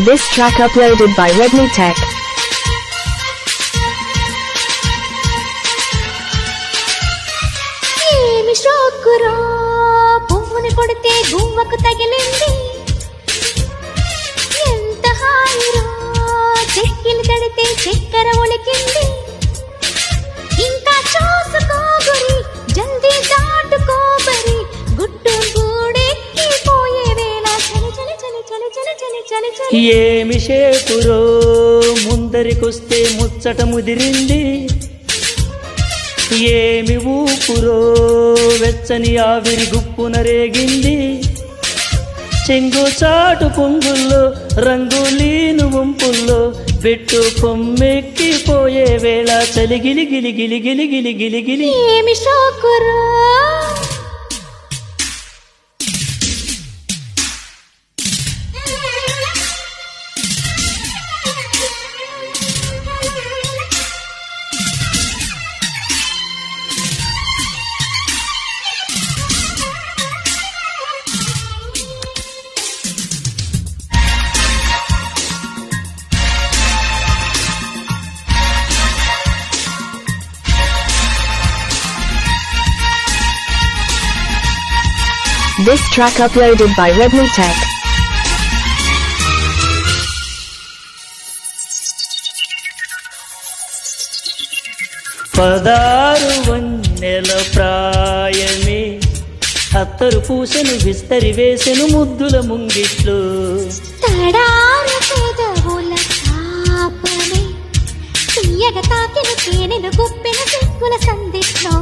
This track uploaded by Redmi Tech. ఏమి షోకురా పువ్వుని కొడితే గువ్వకు తగిలింది ఎంత హాయిరా చెక్కిని తడితే చక్కెర ఒలికింది ఇంకా చూసుకోగురి జల్దీ దాటుకోబరి గుట్టు గూడెక్కిపోయే వేళ చలి చలి చలి చలి చలి చలి చలి చలి ఏమి షేపురో ముందరికొస్తే ముచ్చట ముదిరింది ఏమి ఊపురో వెచ్చని ఆవిరి గుప్పున రేగింది చెంగు చాటు పొంగుల్లో రంగులీను వంపుల్లో పెట్టు కొమ్మెక్కిపోయే వేళ చలి గిలి గిలి గిలి గిలి గిలి గిలి గిలి ఏమి షోకురా This track uploaded by Redmi Tech. పదారు వన్నెల ప్రాయమే అత్తరు పూసెను విస్తరి వేసెను ముద్దుల ముంగిట్లు తడారు పెదవుల తాపనే తీయగ తాకిన తేనెలు గుప్పెన సిగ్గుల సందిట్లో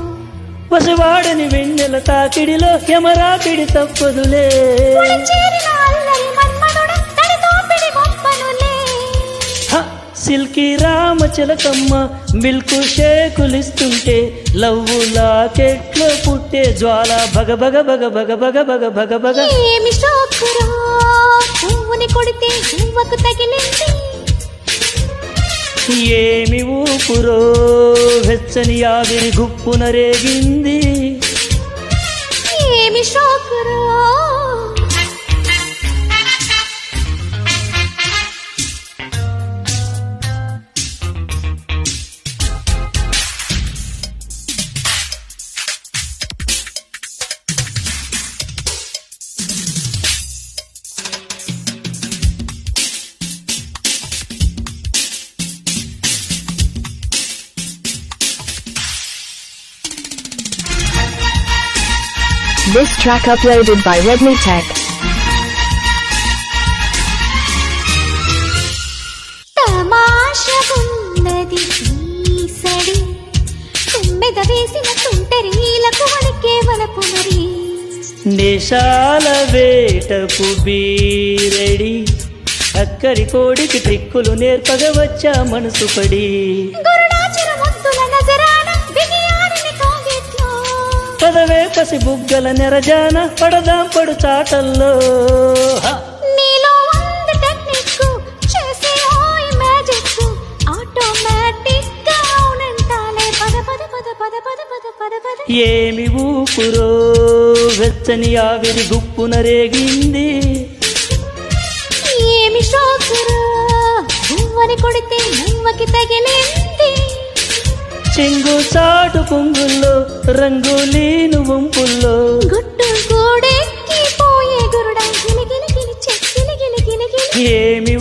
పసివాడని వెన్నెల తాకిడిలో యమరాకిడి తప్పదులే చేరిన అల్లరి మన్మధుడు తడితో పిడి గొప్పనులే సిల్కీ రామ చిలకమ్మ మిల్కు షేకులిస్తుంటే లవ్వు లాకెట్లో పుట్టే జ్వాల భగ భగ భగ భగ భగ భగ భగ భగ ఏమి షోకురా పువ్వుని కొడితే గువ్వకు తగిలింది ఏమి ఊపురో వెచ్చని ఆవిరి గుప్పున రేగింది ఏమి షోకురా This track uploaded by Redmi Tech. తమాషగున్నది ఈ సడి తుమ్మెద వేసిన తుంటరీలకు వణికే వలపు మరి దేశాల వేటకు బీరడి అక్కడి కోడికి ట్రిక్కులు నేర్పగ వచ్చా మనసు పడి గురుడాచర ముద్దుల నజరాన బిగియారిని కోగిట్లో పదవే పసి బుగ్గల నెరజాన పడదాం పడు చాటల్లో నీలో ఉంది టెక్నిక్ చేసే ఓయ్ మ్యాజిక్ ఆటోమేటిక్ గా అవునంటాలే పద పద పద పద పద పద పద పద ఏమి ఊపురో వెచ్చని ఆవిరి గుప్పున రేగింది ఏమి షోకురా గువ్వని కొడితే నువ్వకి తగిలింది చెంగు చాటు పొంగుల్లో రంగులీను వంపుల్లో గుట్టు గూడెక్కిపోయే గురుడా గిలి గిలి గిలి చెక్కిలి గిలి గిలి గిలి ఏమి